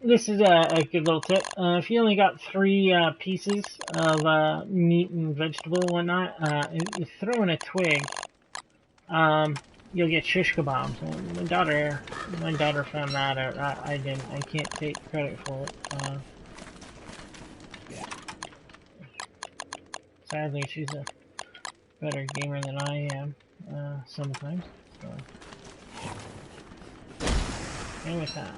this is a good little tip. If you only got three pieces of meat and vegetable and whatnot, if you throw in a twig, you'll get shish kebabs. And my daughter found that out. I didn't. I can't take credit for it. Sadly, she's a better gamer than I am sometimes. So, and with that.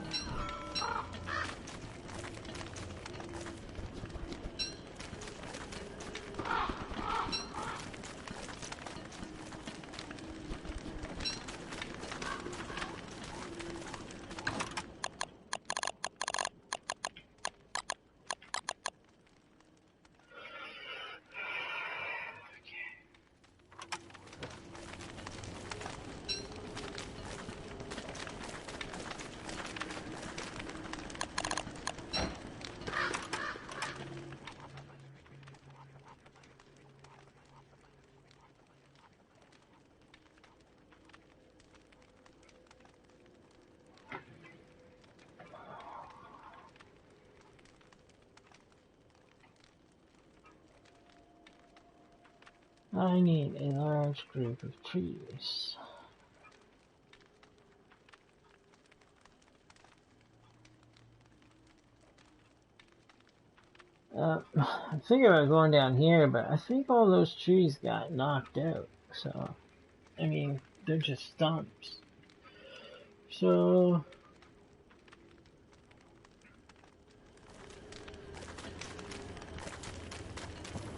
I need a large group of trees. I'm thinking about going down here, but I think all those trees got knocked out. So, I mean, they're just stumps. So,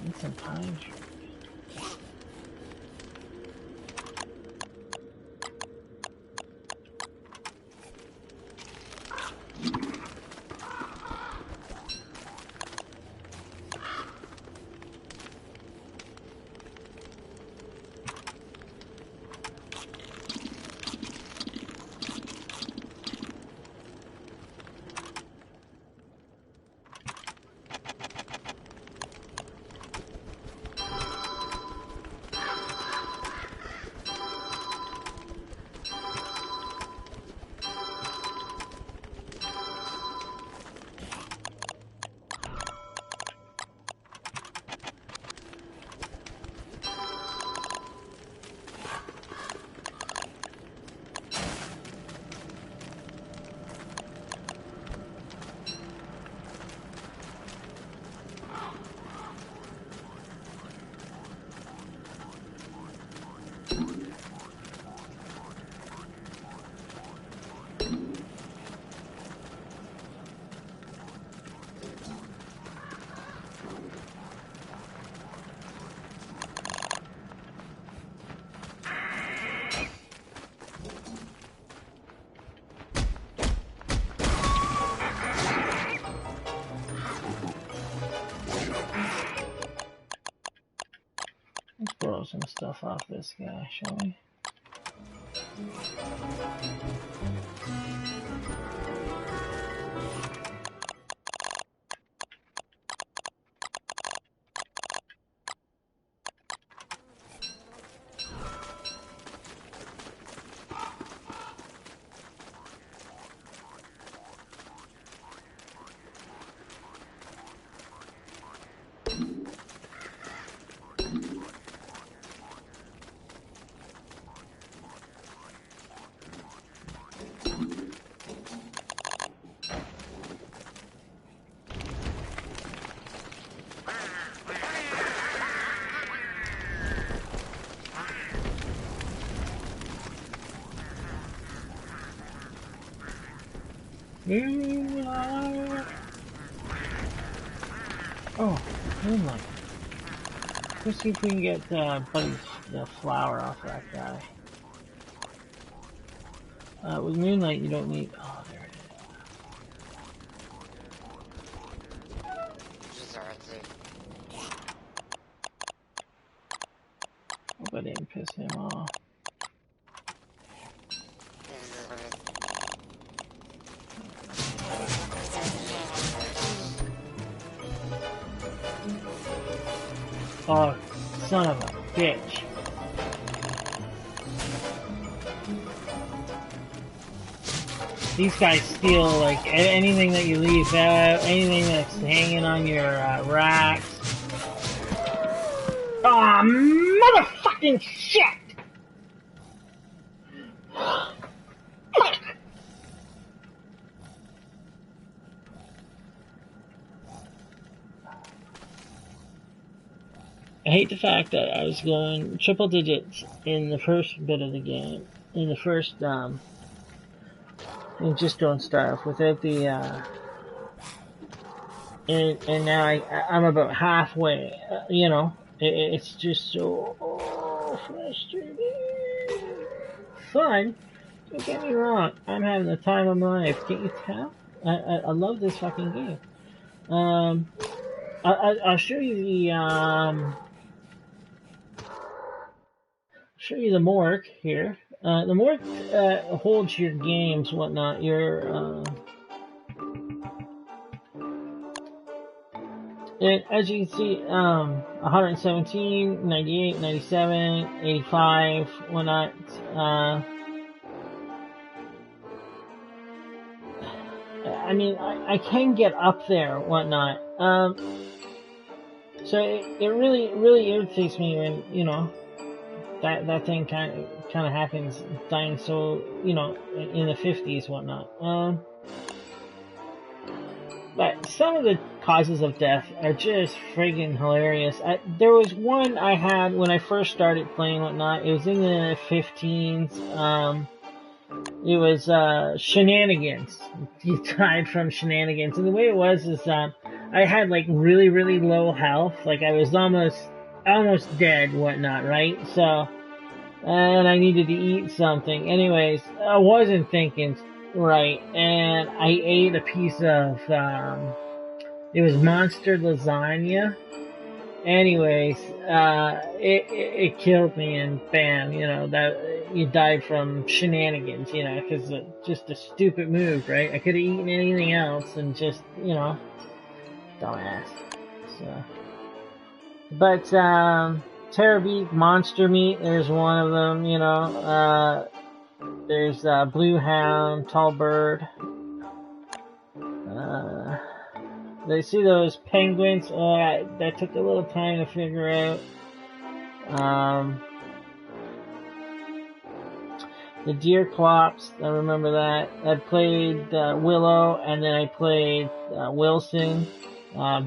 need some pine trees. Let's borrow some stuff off this guy, shall we? Moonlight. Oh, moonlight. Let's see if we can get Buddy's the flower off that guy. With moonlight, you don't need. Oh, there it is. Hope I didn't piss him off. Oh, son of a bitch. these guys steal like anything that you leave out, anything that's hanging on your racks. Aw, motherfucking shit! Fuck! I hate the fact that I was going triple digits in the first bit of the game, in the first, and just don't start off without the, and now I'm about halfway, you know, it's just so frustrating. Fun, don't get me wrong, I'm having the time of my life, can't you tell? I love this fucking game. I'll show you the, show you the morgue here. The morgue holds your games, whatnot, your, and as you can see, 117, 98, 97, 85, whatnot, I mean, I can get up there, whatnot, so it really irritates me when, you know, that thing kind of happens, dying so, you know, in the 50s, whatnot. But some of the causes of death are just friggin' hilarious. There was one I had when I first started playing, whatnot. It was in the 15s. It was shenanigans. You died from shenanigans, and the way it was is I had like really low health. Like I was almost dead, whatnot, right? So, and I needed to eat something. Anyways, I wasn't thinking right, and I ate a piece of, it was monster lasagna. Anyways, it killed me, and bam, you know, that, you died from shenanigans, you know, cause just a stupid move, right? I could've eaten anything else and just, you know, dumbass. So. But, Terror Beat, Monster Meat, there's one of them, you know, there's, Blue Hound, Tall Bird, they see those penguins, that took a little time to figure out, the Deerclops, I remember that. I played, Willow, and then I played, Wilson.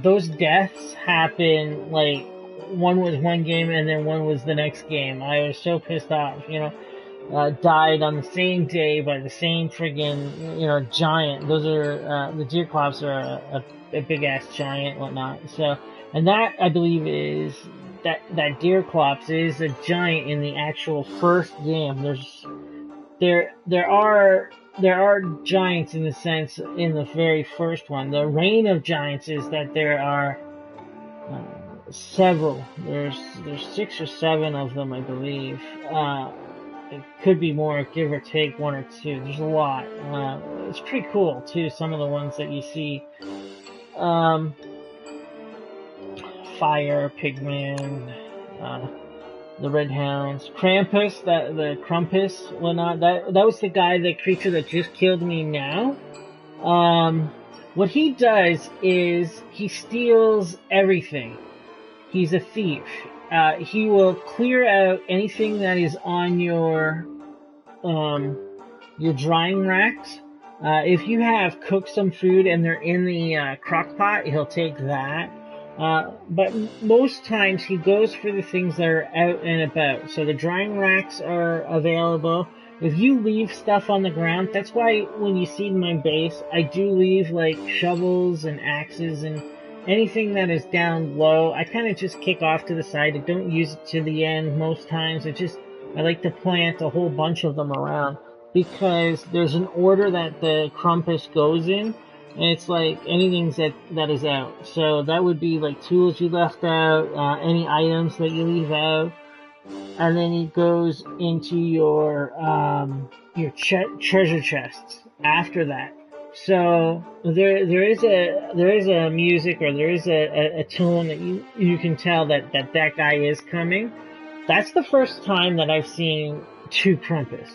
Those deaths happen, like, one was one game and then one was the next game. I was so pissed off, you know. Died on the same day by the same friggin', you know, giant. Those are, the Deerclops are a big ass giant, whatnot. So, and that, I believe, is, that Deerclops is a giant in the actual first game. There are giants in the sense in the very first one. The reign of giants is that there are, several. There's 6 or 7 of them, I believe. It could be more, give or take 1 or 2. There's a lot. It's pretty cool too. Some of the ones that you see. Fire, Pigman, the Red Hounds, Krampus, the Krampus, whatnot. That was the guy, the creature that just killed me now. What he does is he steals everything. He's a thief. He will clear out anything that is on your drying racks. If you have cooked some food and they're in the crock pot, he'll take that. But most times he goes for the things that are out and about. So the drying racks are available. If you leave stuff on the ground, that's why when you see my base, I do leave like shovels and axes and anything that is down low. I kind of just kick off to the side. I don't use it to the end most times. I like to plant a whole bunch of them around because there's an order that the Krampus goes in. And it's like anything that is out. So that would be like tools you left out, any items that you leave out. And then it goes into your treasure chests after that. So there is a music, or there is a tone that you can tell that guy is coming. That's the first time that I've seen 2 Krampus.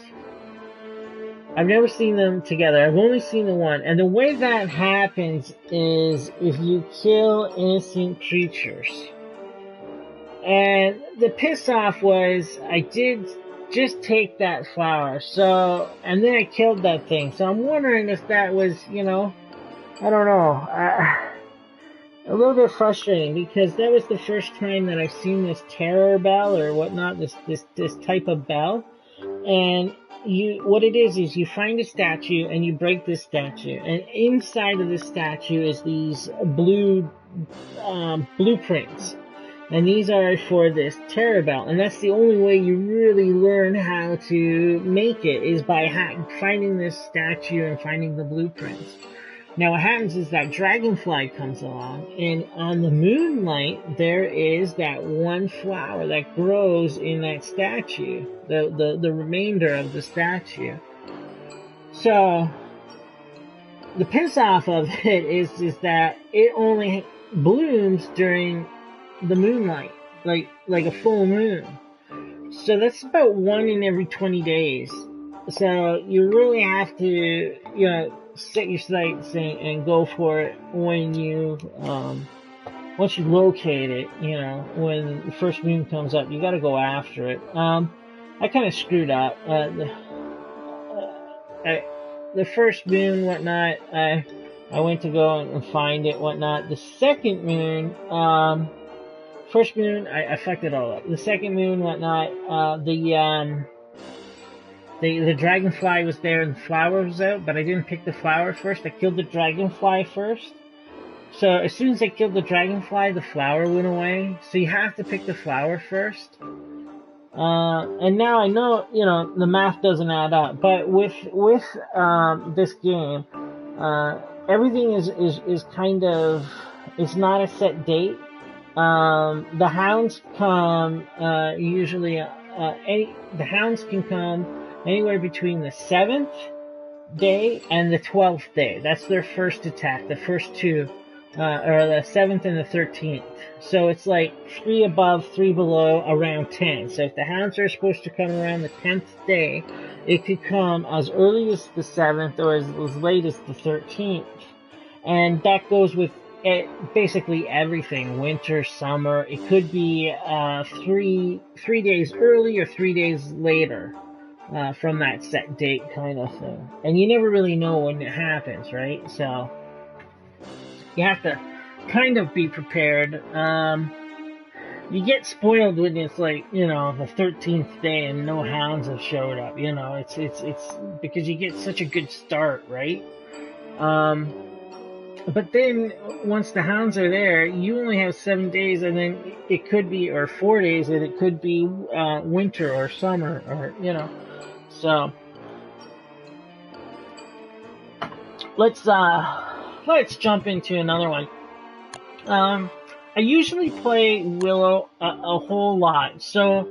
I've never seen them together. I've only seen the one. And the way that happens is if you kill innocent creatures. And the piss off was I did just take that flower. So, and then I killed that thing. So I'm wondering if that was, I don't know. A little bit frustrating because that was the first time that I've seen this terror bell or whatnot, this type of bell. And what it is you find a statue and you break this statue, and inside of the statue is these blue blueprints, and these are for this terror bell, and that's the only way you really learn how to make it is by finding this statue and finding the blueprints. Now what happens is that dragonfly comes along, and on the moonlight there is that one flower that grows in that statue, the remainder of the statue. So the piss off of it is that it only blooms during the moonlight, like a full moon. So that's about 1 in every 20 days. So you really have to, set your sights and go for it when you, once you locate it, when the first moon comes up, you gotta go after it. I kinda screwed up. The first moon, whatnot, I went to go and find it, whatnot. The second moon, first moon, I fucked it all up. The second moon, whatnot, the dragonfly was there and the flower was out, but I didn't pick the flower first. I killed the dragonfly first. So as soon as I killed the dragonfly, the flower went away. So you have to pick the flower first. And now I know, the math doesn't add up. But with this game, everything is kind of, it's not a set date. The hounds come, usually, the hounds can come anywhere between the 7th day and the 12th day. That's their first attack, the first two, or the 7th and the 13th. So it's like 3 above, 3 below, around 10. So if the hounds are supposed to come around the 10th day, it could come as early as the 7th or as late as the 13th. And that goes with basically everything, winter, summer. It could be 3 days early or 3 days later. From that set date kind of thing. And you never really know when it happens, right? So, you have to kind of be prepared. You get spoiled when it's like, the 13th day and no hounds have showed up, it's because you get such a good start, right? But then, once the hounds are there, you only have 7 days, and then it could be, or 4 days, and it could be, winter or summer, or, So, let's jump into another one. I usually play Willow a whole lot, so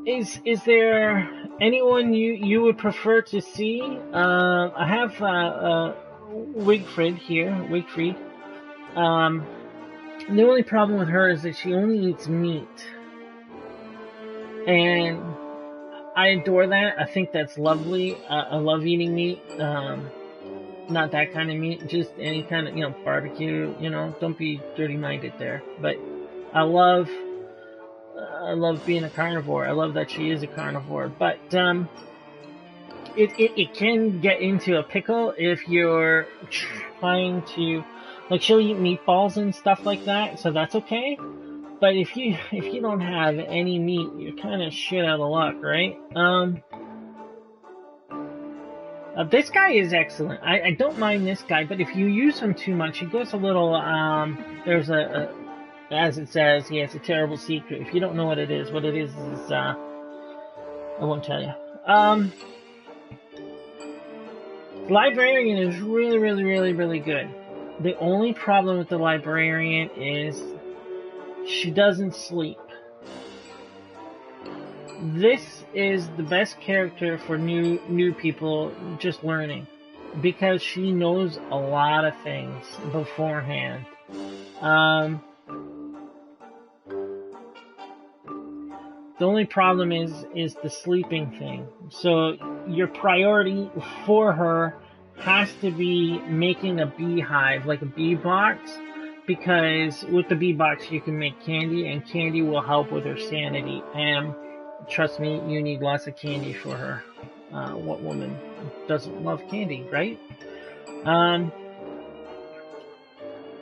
is there anyone you would prefer to see? I have Wigfrid here, Wigfrid. The only problem with her is that she only eats meat, and I adore that. I think that's lovely. I love eating meat. Not that kind of meat, just any kind of, barbecue, don't be dirty-minded there. But I love being a carnivore. I love that she is a carnivore. But, it can get into a pickle if you're trying to, she'll eat meatballs and stuff like that, so that's okay. But if you don't have any meat, you're kind of shit out of luck, right? This guy is excellent. I don't mind this guy, but if you use him too much, he goes a little, there's as it says, he has a terrible secret. If you don't know what it is, I won't tell you. Librarian is really, really, really, really good. The only problem with the Librarian is she doesn't sleep. This is the best character for new people just learning, because she knows a lot of things beforehand. The only problem is the sleeping thing. So your priority for her has to be making a beehive, like a bee box, because with the bee box you can make candy, and candy will help with her sanity. And trust me, you need lots of candy for her. What woman doesn't love candy, right?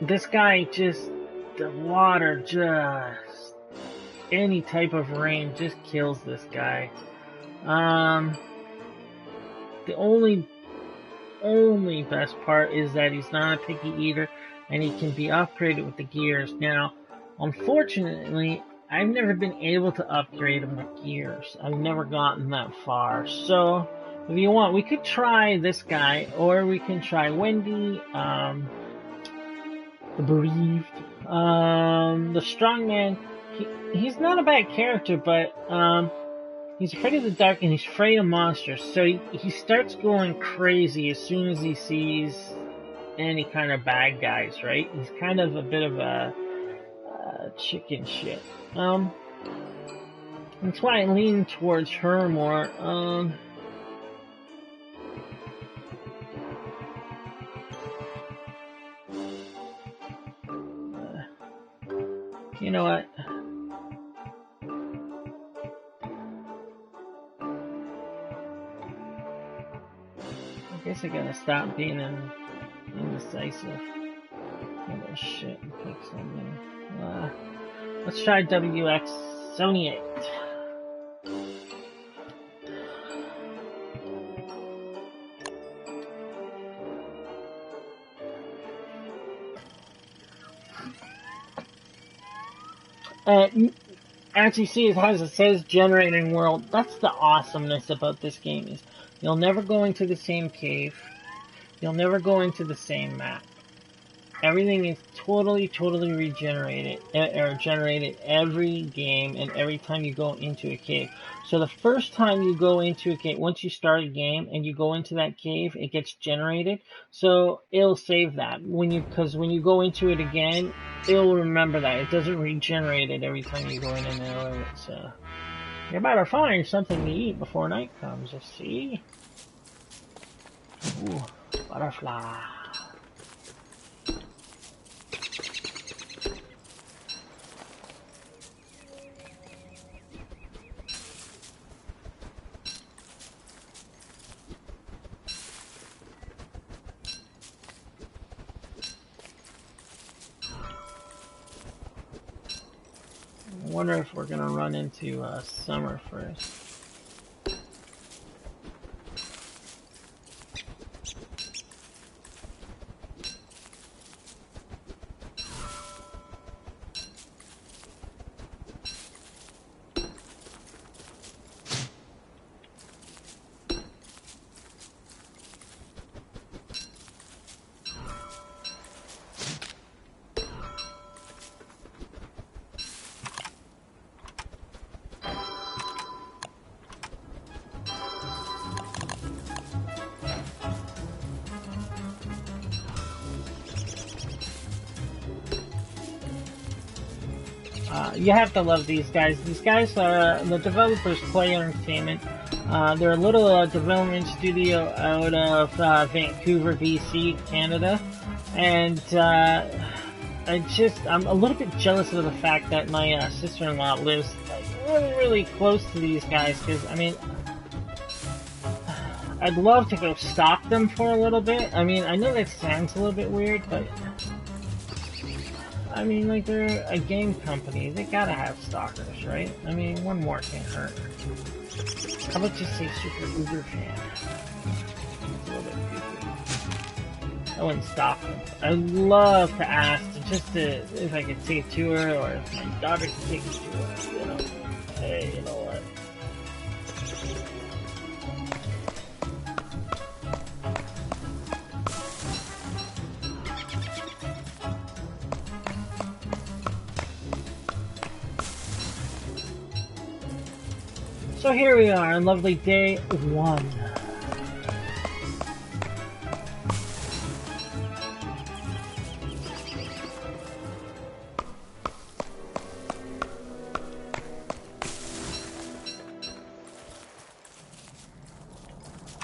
This guy just, the water just, any type of rain just kills this guy. The only best part is that he's not a picky eater and he can be upgraded with the gears. Now, unfortunately, I've never been able to upgrade him with gears. I've never gotten that far. So, if you want, we could try this guy, or we can try Wendy, the Bereaved, the Strongman. He's not a bad character, but, he's afraid of the dark and he's afraid of monsters. So he starts going crazy as soon as he sees any kind of bad guys, right? He's kind of a bit of a chicken shit. That's why I lean towards her more. You know what? I guess I gotta stop being indecisive. Oh shit, and pick something. Let's try WX78. As you see, it says generating world. That's the awesomeness about this game, is you'll never go into the same cave. You'll never go into the same map. Everything is totally regenerated, or generated every game and every time you go into a cave. So the first time you go into a cave, once you start a game and you go into that cave, it gets generated. So it'll save that. Because when you go into it again, it'll remember that. It doesn't regenerate it every time you go in and out of it. So you better find something to eat before night comes. Let's see. Ooh, butterfly. I wonder if we're gonna run into Summer first. You have to love these guys. These guys are the developers, Play Entertainment. They're a little development studio out of Vancouver, BC, Canada, and I'm a little bit jealous of the fact that my sister-in-law lives really close to these guys, because I mean, I'd love to go stalk them for a little bit. I mean, I know that sounds a little bit weird, but I mean, like, they're a game company. They gotta have stalkers, right? I mean, one more can't hurt. How about just say super uber fan? It's a little bit goofy. I wouldn't stalk them. I'd love to ask if I could take a tour, or if my daughter could take a tour, you know. Hey, you know what? So here we are on lovely day 1.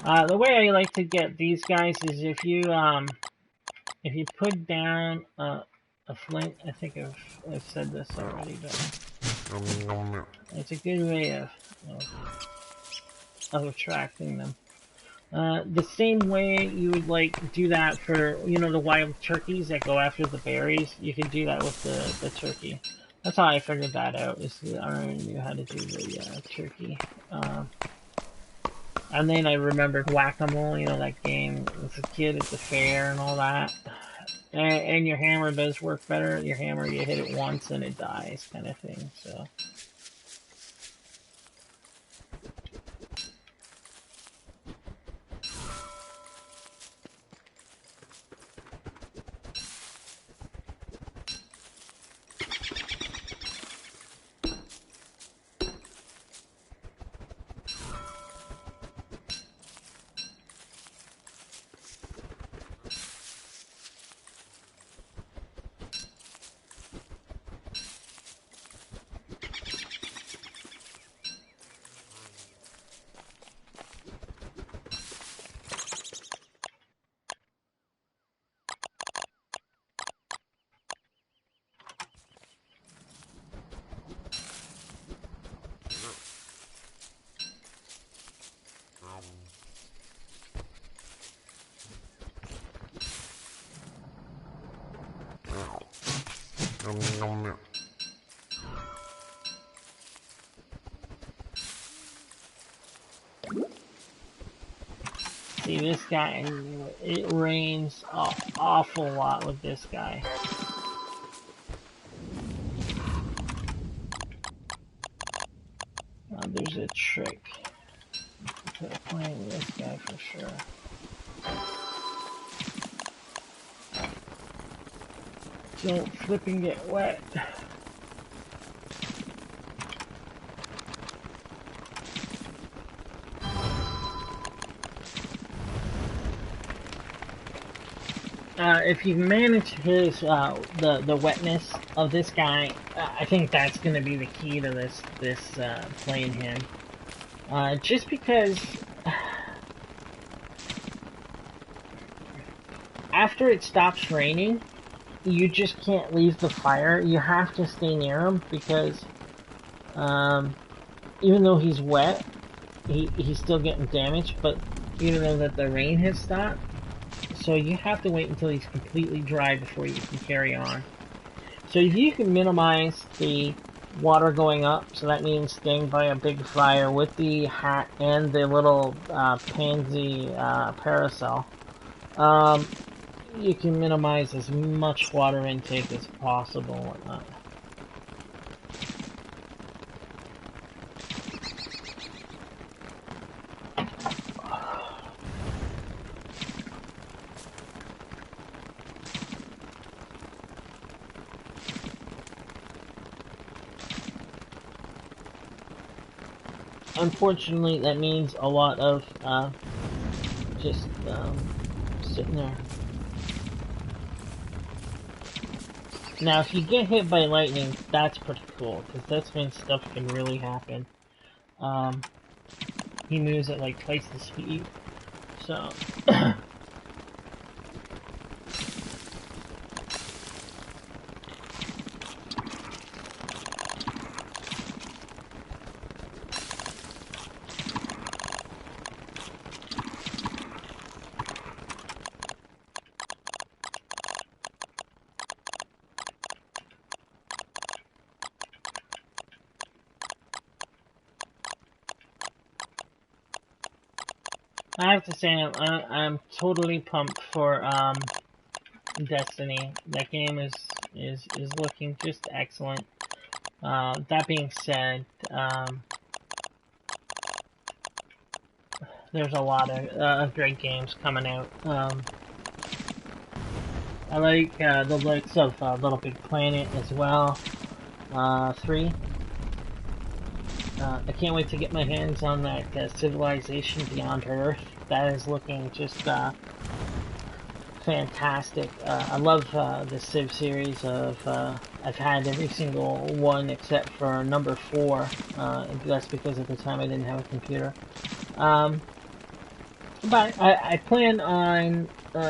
The way I like to get these guys is if you put down a flint. I think I've said this already, but it's a good way of attracting them. The same way you would like do that for, you know, the wild turkeys that go after the berries, you could do that with the turkey. That's how I figured that out, is that I already knew how to do the turkey. And then I remembered Whack-A-Mole, you know, that game as a kid at the fair and all that. And your hammer does work better. Your hammer, you hit it once and it dies, kind of thing, so. See, this guy, it rains an awful lot with this guy. There's a trick to playing with this guy for sure. Don't flip and get wet. If you manage his the wetness of this guy, I think that's going to be the key to this playing him. Just because after it stops raining, you just can't leave the fire. You have to stay near him because even though he's wet, he's still getting damaged. But you know that the rain has stopped. So you have to wait until he's completely dry before you can carry on. So if you can minimize the water going up, so that means staying by a big fire with the hat and the little pansy parasol, you can minimize as much water intake as possible and whatnot. Unfortunately, that means a lot of just sitting there. Now, if you get hit by lightning, that's pretty cool, because that's when stuff can really happen. He moves at like twice the speed, so... I have to say, I'm totally pumped for Destiny. That game is looking just excellent. That being said, there's a lot of great games coming out. I like the likes of Little Big Planet as well. 3. I can't wait to get my hands on that Civilization Beyond Earth. That is looking just fantastic. I love the Civ series of, I've had every single one except for number 4. That's because at the time I didn't have a computer. But I plan on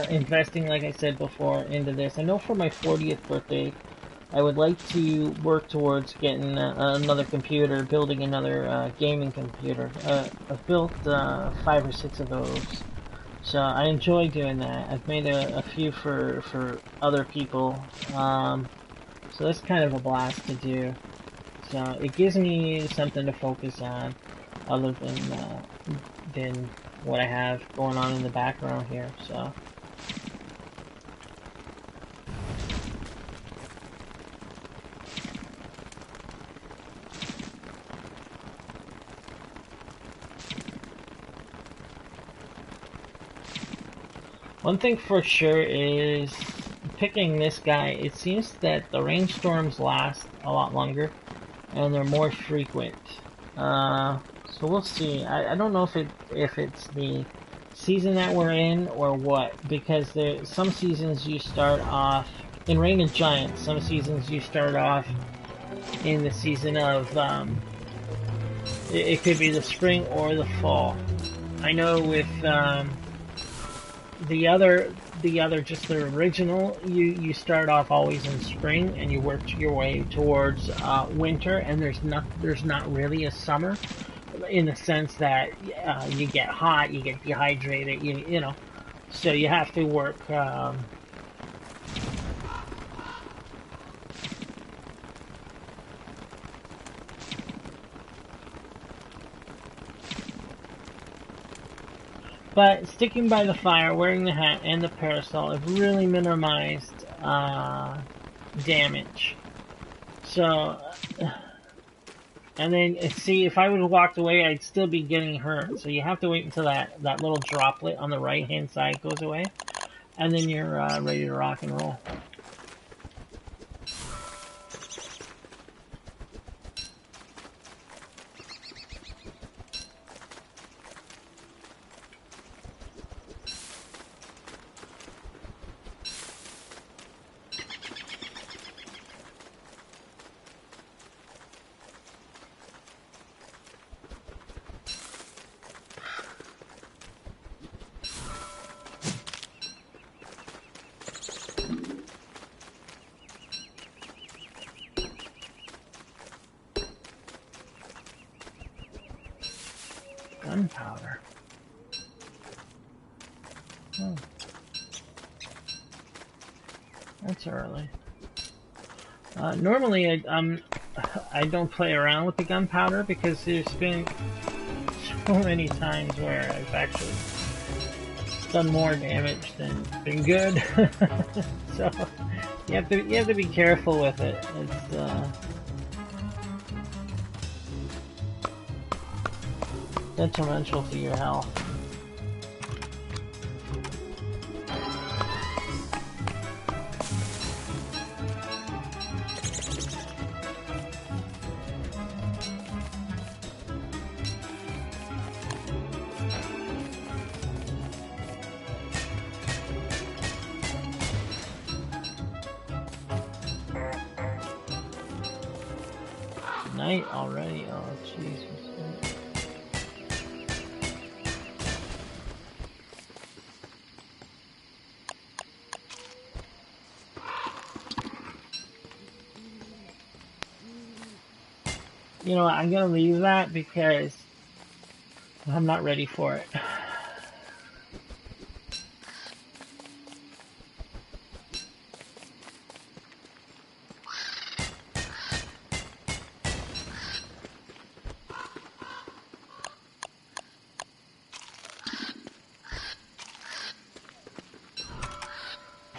investing, like I said before, into this. I know for my 40th birthday, I would like to work towards getting another computer, building another gaming computer. I've built 5 or 6 of those, so I enjoy doing that. I've made a few for other people, so that's kind of a blast to do. So it gives me something to focus on, other than what I have going on in the background here. So. One thing for sure is picking this guy, it seems that the rainstorms last a lot longer and they're more frequent. So we'll see. I don't know if it's the season that we're in or what, because there some seasons you start off in Reign of Giants. Some seasons you start off in the season of it could be the spring or the fall. I know with the other just the original, you start off always in spring and you work your way towards winter, and there's not really a summer in the sense that you get hot, you get dehydrated, you know, so you have to work. But sticking by the fire, wearing the hat and the parasol have really minimized damage. So, and then see, if I would have walked away, I'd still be getting hurt. So you have to wait until that little droplet on the right hand side goes away, and then you're ready to rock and roll. Gunpowder. Oh, that's early. Normally, I don't play around with the gunpowder because there's been so many times where I've actually done more damage than been good. So you have to be careful with it. It's detrimental to your health. Night already? Oh, jeez. You know what, I'm gonna leave that because I'm not ready for it.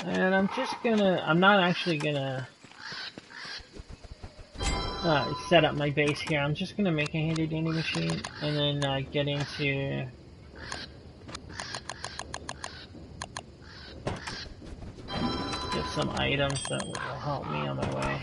And I'm not actually gonna set up my base here. I'm just gonna make a handy dandy machine and then get into get some items that will help me on my way.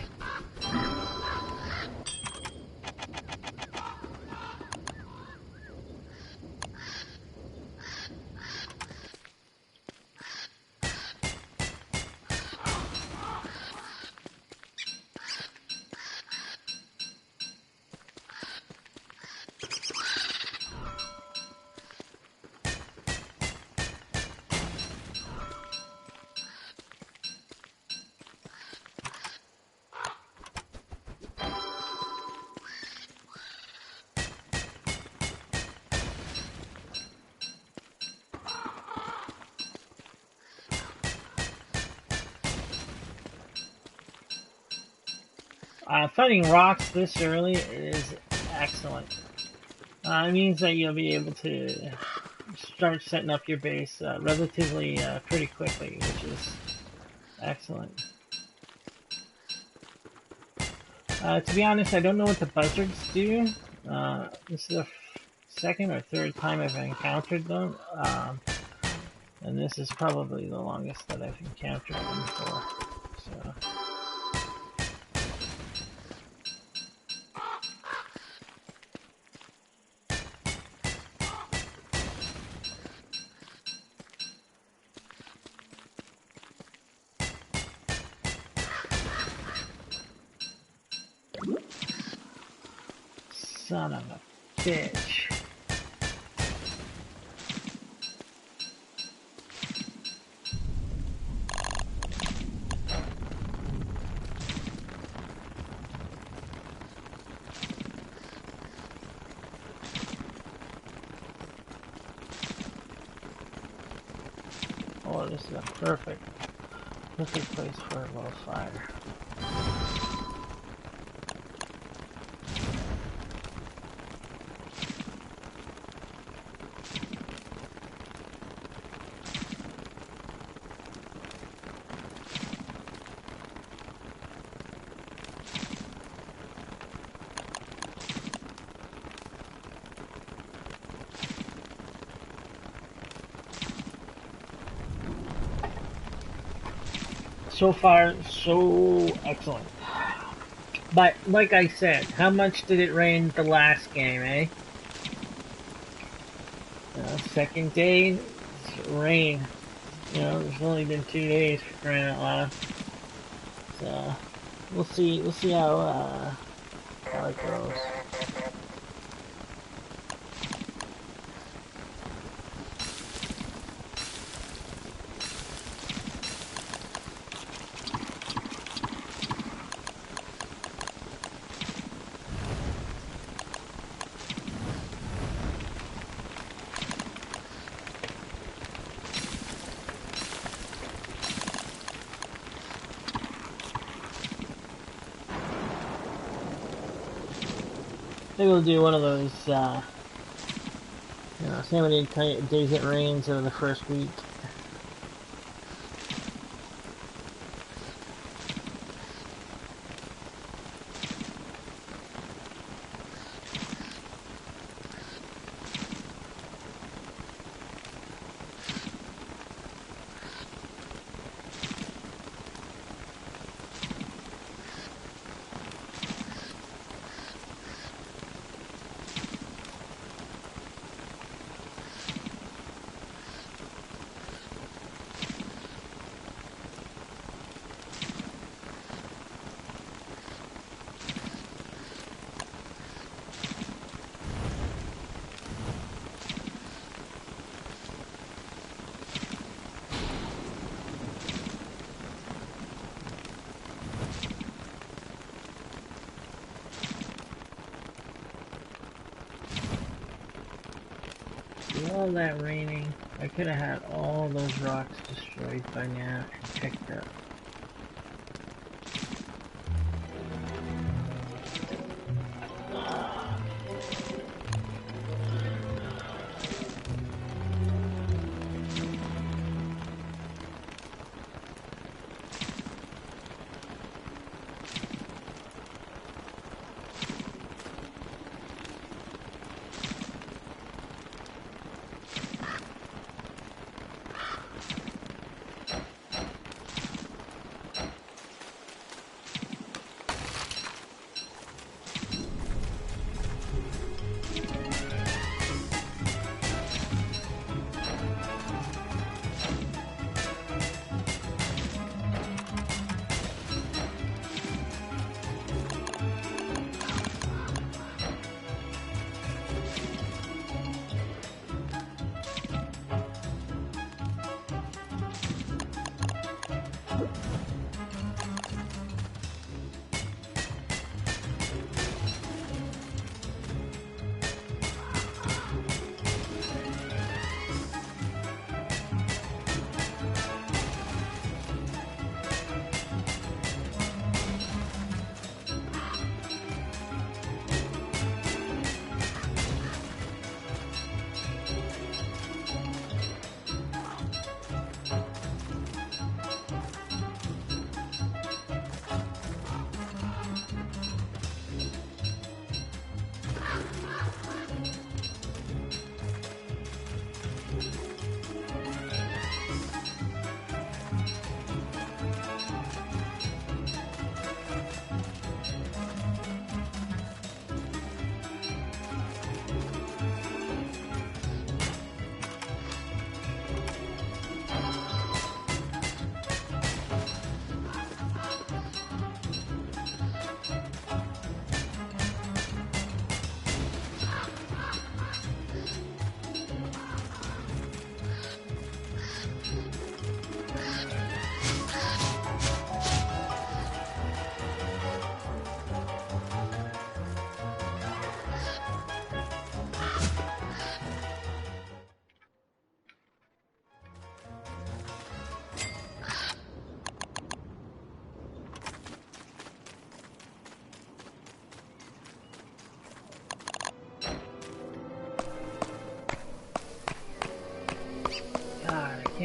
Finding rocks this early is excellent. It means that you'll be able to start setting up your base relatively pretty quickly, which is excellent. To be honest, I don't know what the buzzards do. This is the second or third time I've encountered them, and this is probably the longest that I've encountered them for. So. Son of a bitch. Oh, this is a perfect place for a little fire. So far, so excellent. But, like I said, how much did it rain the last game, eh? Second day, rain. You know, it's only been 2 days for crying out loud. So, we'll see how it goes. I think we'll do one of those, see how many days it rains over the first week. All that raining, I could have had all those rocks destroyed by now and picked up.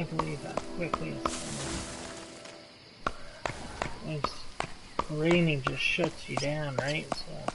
can't believe how quickly it's raining just shuts you down, right? So.